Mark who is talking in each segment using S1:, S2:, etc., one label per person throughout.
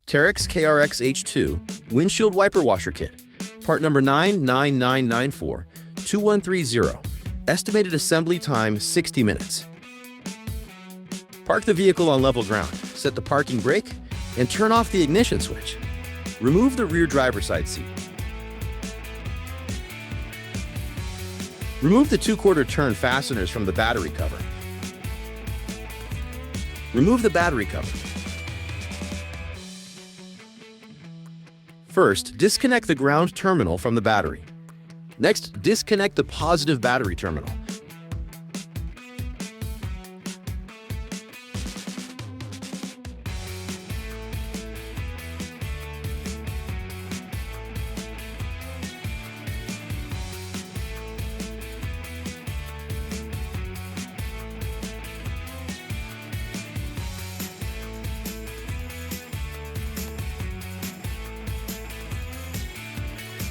S1: TERYX KRX H2 Windshield Wiper Washer Kit, part number 99994-2130, estimated assembly time 60 minutes. Park the vehicle on level ground, set the parking brake, and turn off the ignition switch. Remove the rear driver's side seat. Remove the 2/4 turn fasteners from the battery cover. Remove the battery cover. First, disconnect the ground terminal from the battery. Next, disconnect the positive battery terminal.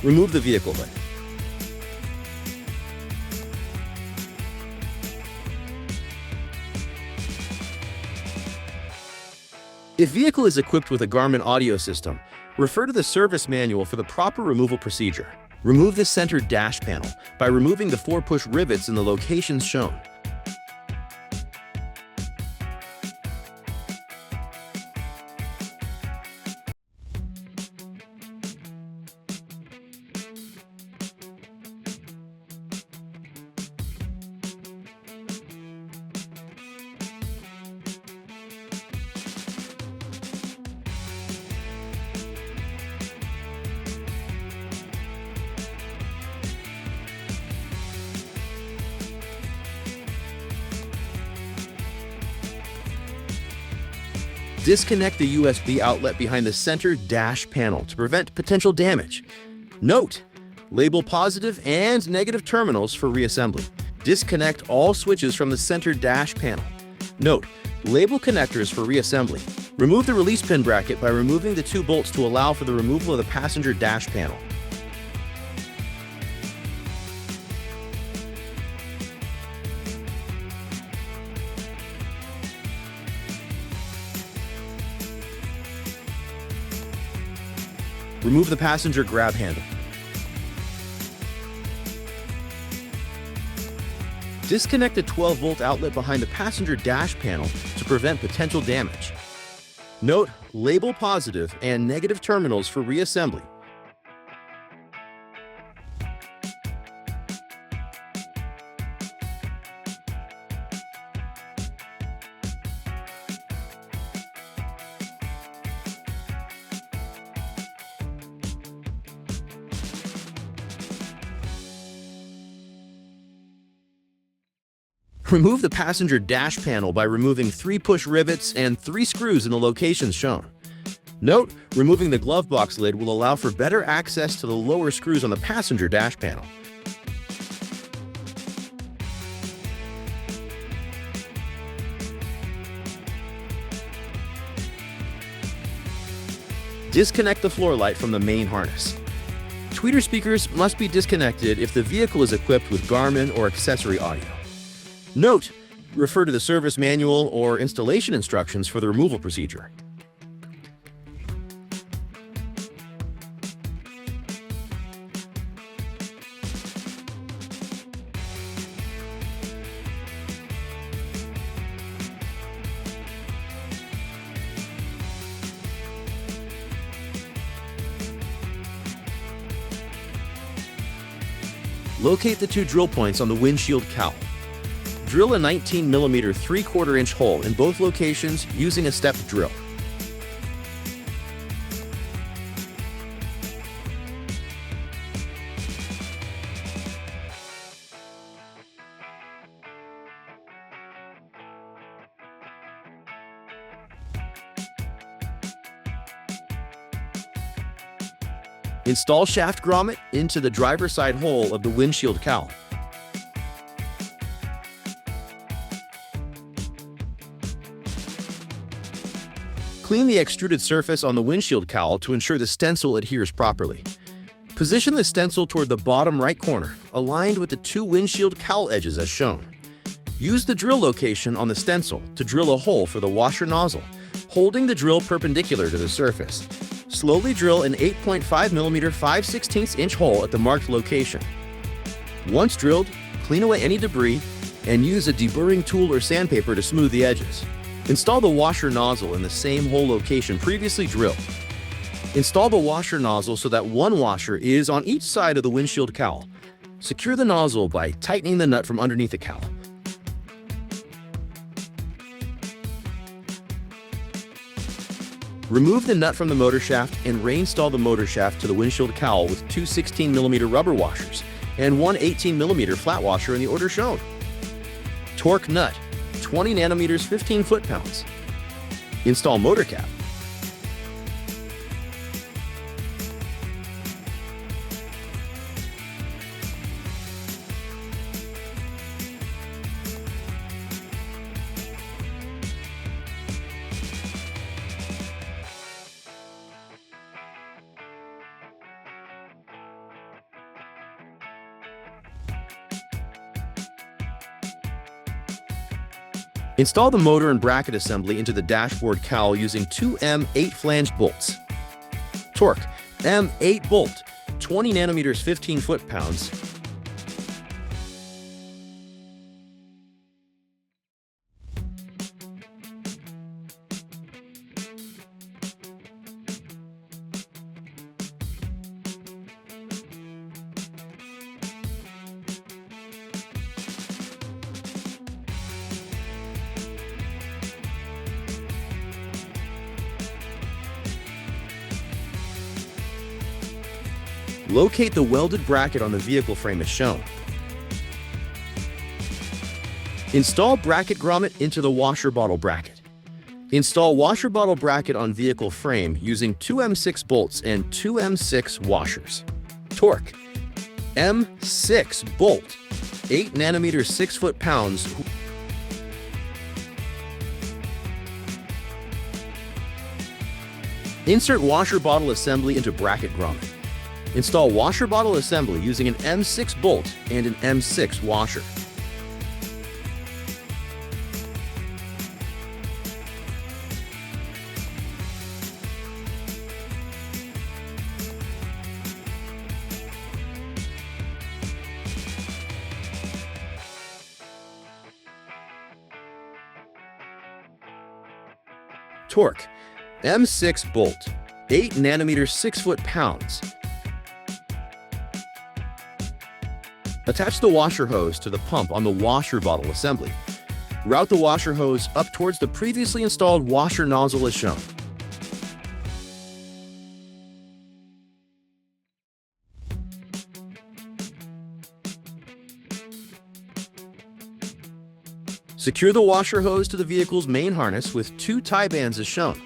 S1: Remove the vehicle lid. If vehicle is equipped with a Garmin audio system, refer to the service manual for the proper removal procedure. Remove the center dash panel by removing the 4 push rivets in the locations shown. Disconnect the USB outlet behind the center dash panel to prevent potential damage. Note: label positive and negative terminals for reassembly. Disconnect all switches from the center dash panel. Note: label connectors for reassembly. Remove the release pin bracket by removing the 2 bolts to allow for the removal of the passenger dash panel. Remove the passenger grab handle. Disconnect the 12-volt outlet behind the passenger dash panel to prevent potential damage. Note: label positive and negative terminals for reassembly. Remove the passenger dash panel by removing 3 push rivets and 3 screws in the locations shown. Note: removing the glove box lid will allow for better access to the lower screws on the passenger dash panel. Disconnect the floor light from the main harness. Tweeter speakers must be disconnected if the vehicle is equipped with Garmin or accessory audio. Note: refer to the service manual or installation instructions for the removal procedure. Locate the 2 drill points on the windshield cowl. Drill a 19mm 3/4 inch hole in both locations using a stepped drill. Install shaft grommet into the driver's side hole of the windshield cowl. Clean the extruded surface on the windshield cowl to ensure the stencil adheres properly. Position the stencil toward the bottom right corner, aligned with the 2 windshield cowl edges as shown. Use the drill location on the stencil to drill a hole for the washer nozzle. holding the drill perpendicular to the surface. Slowly drill an 8.5mm 5/16" hole at the marked location. Once drilled, clean away any debris and use a deburring tool or sandpaper to smooth the edges. Install the washer nozzle in the same hole location previously drilled. Install the washer nozzle so that one washer is on each side of the windshield cowl. Secure the nozzle by tightening the nut from underneath the cowl. Remove the nut from the motor shaft and reinstall the motor shaft to the windshield cowl with two 16mm rubber washers and one 18mm flat washer in the order shown. Torque nut, 20 nanometers 15 foot-pounds. Install motor cap. Install the motor and bracket assembly into the dashboard cowl using two M 8-flanged bolts. Torque, M 8 bolt, 20 nanometers 15 foot-pounds. Locate the welded bracket on the vehicle frame as shown. Install bracket grommet into the washer bottle bracket. Install washer bottle bracket on vehicle frame using two M6 bolts and two M6 washers. Torque, M6 bolt, 8 nanometers 6 foot-pounds. Insert washer bottle assembly into bracket grommet. Install washer bottle assembly using an M6 bolt and an M6 washer. Torque, M6 bolt, 8 nanometers 6 foot-pounds. Attach the washer hose to the pump on the washer bottle assembly. Route the washer hose up towards the previously installed washer nozzle as shown. Secure the washer hose to the vehicle's main harness with two tie bands as shown.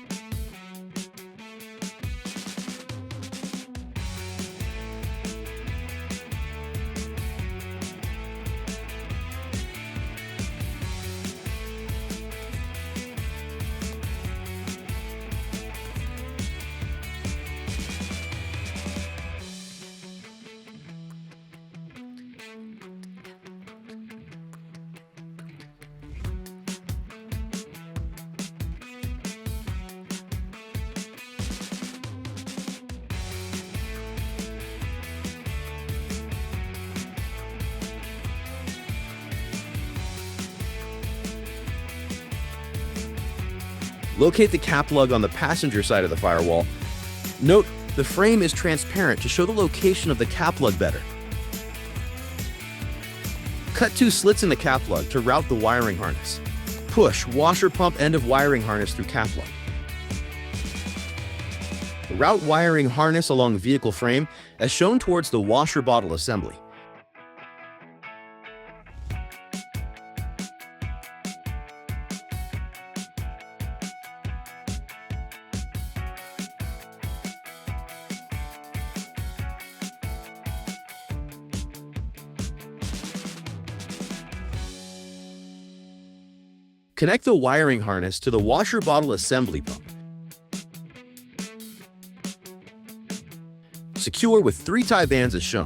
S1: Locate the cap lug on the passenger side of the firewall. Note, the frame is transparent to show the location of the cap lug better. Cut two slits in the cap lug to route the wiring harness. Push washer pump end of wiring harness through cap lug. Route wiring harness along vehicle frame as shown towards the washer bottle assembly. Connect the wiring harness to the washer bottle assembly pump. Secure with 3 tie bands as shown.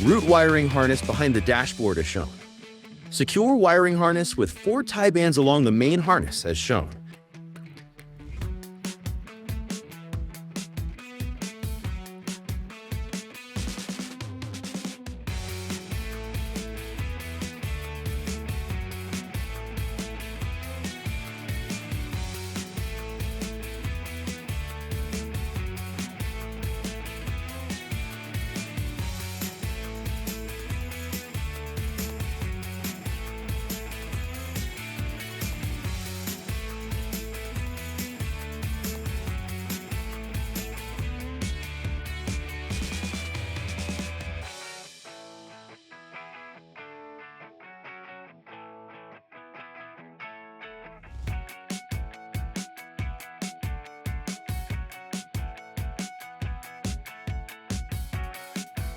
S1: Root wiring harness behind the dashboard is shown. Secure wiring harness with 4 tie bands along the main harness as shown.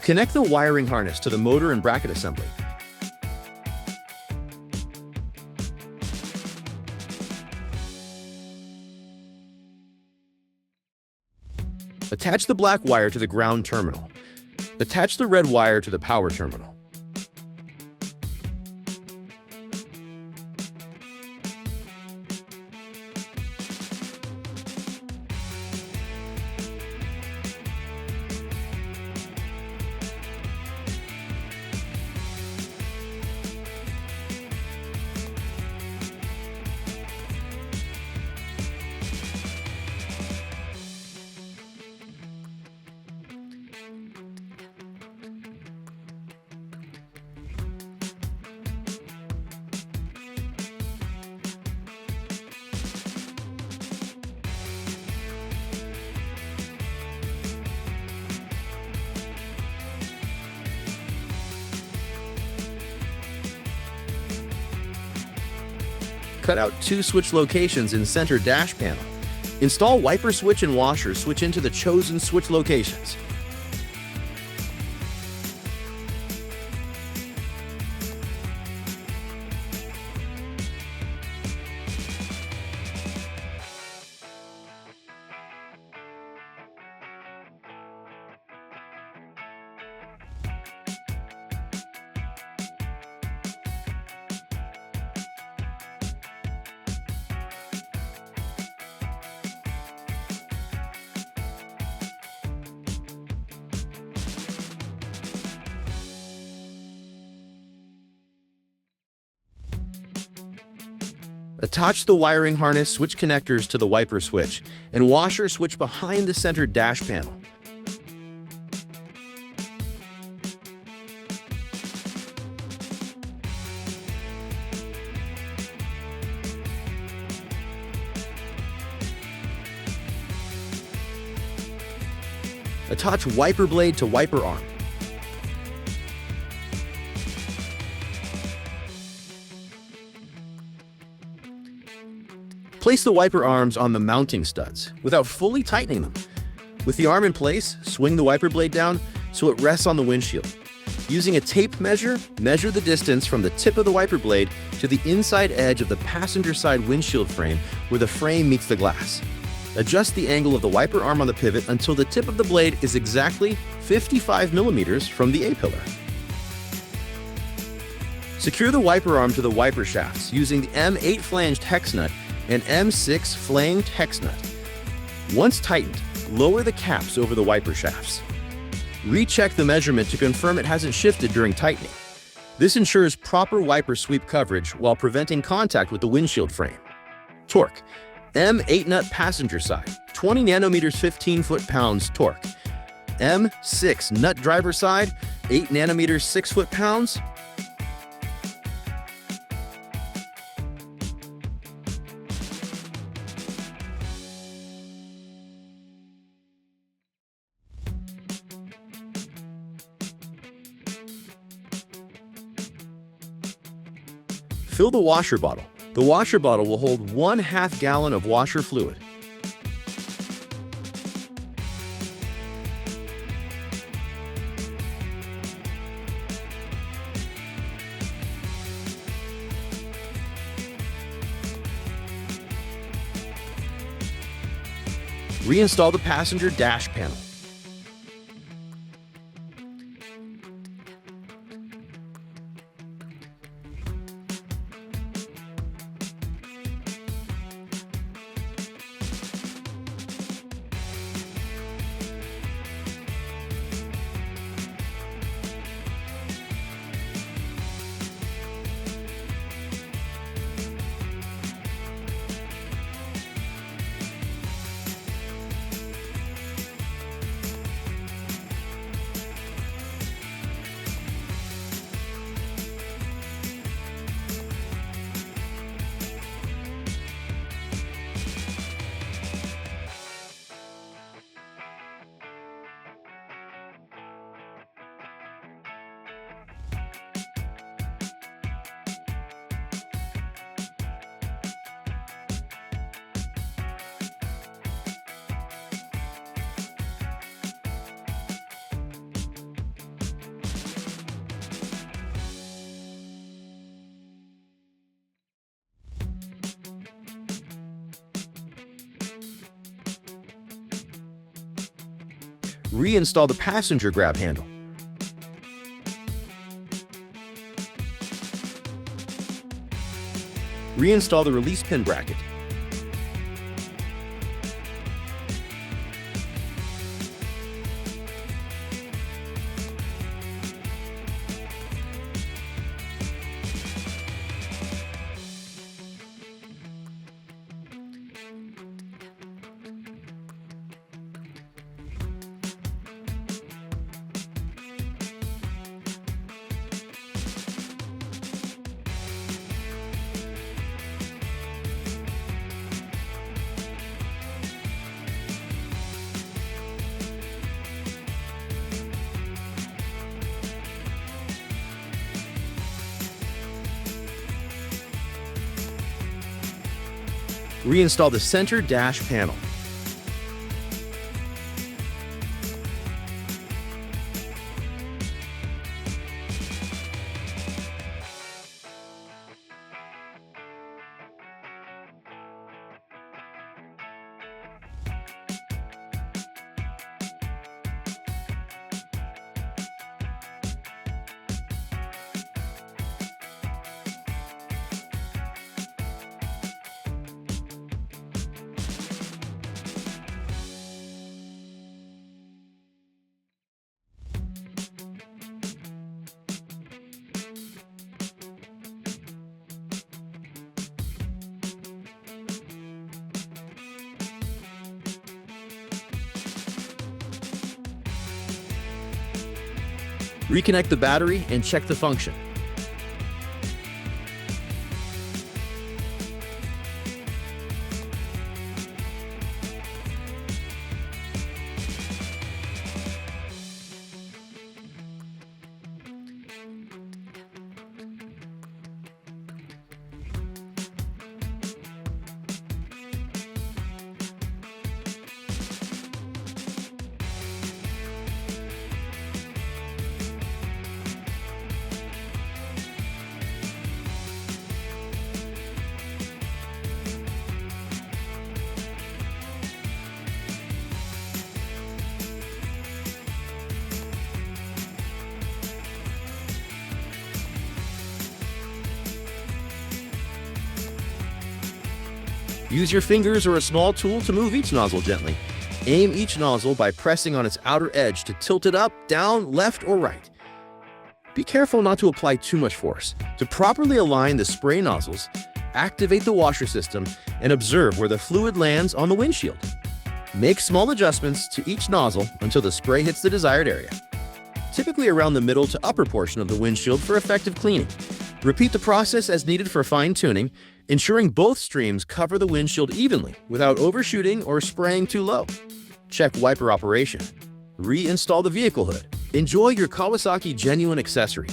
S1: Connect the wiring harness to the motor and bracket assembly. Attach the black wire to the ground terminal. Attach the red wire to the power terminal. Cut out 2 switch locations in center dash panel. Install wiper switch and washer switch into the chosen switch locations. Attach the wiring harness switch connectors to the wiper switch and washer switch behind the center dash panel. Attach wiper blade to wiper arm. Place the wiper arms on the mounting studs without fully tightening them. With the arm in place, swing the wiper blade down so it rests on the windshield. Using a tape measure, measure the distance from the tip of the wiper blade to the inside edge of the passenger side windshield frame where the frame meets the glass. Adjust the angle of the wiper arm on the pivot until the tip of the blade is exactly 55 millimeters from the A-pillar. Secure the wiper arm to the wiper shafts using the M8 flanged hex nut and M6 flanged hex nut. Once tightened, lower the caps over the wiper shafts. Recheck the measurement to confirm it hasn't shifted during tightening. This ensures proper wiper sweep coverage while preventing contact with the windshield frame. Torque. M8 nut passenger side, 20 nanometers 15 foot-pounds torque. M6 nut driver side, 8 nanometers 6 foot-pounds. Fill the washer bottle. The washer bottle will hold 1/2 gallon of washer fluid. Reinstall the passenger dash panel. Reinstall the passenger grab handle. Reinstall the release pin bracket. Reinstall the center dash panel. Reconnect the battery and check the function. Use your fingers or a small tool to move each nozzle gently. Aim each nozzle by pressing on its outer edge to tilt it up, down, left, or right. Be careful not to apply too much force. To properly align the spray nozzles, activate the washer system and observe where the fluid lands on the windshield. Make small adjustments to each nozzle until the spray hits the desired area, typically around the middle to upper portion of the windshield for effective cleaning. Repeat the process as needed for fine-tuning, ensuring both streams cover the windshield evenly without overshooting or spraying too low. Check wiper operation. Reinstall the vehicle hood. Enjoy your Kawasaki genuine accessory.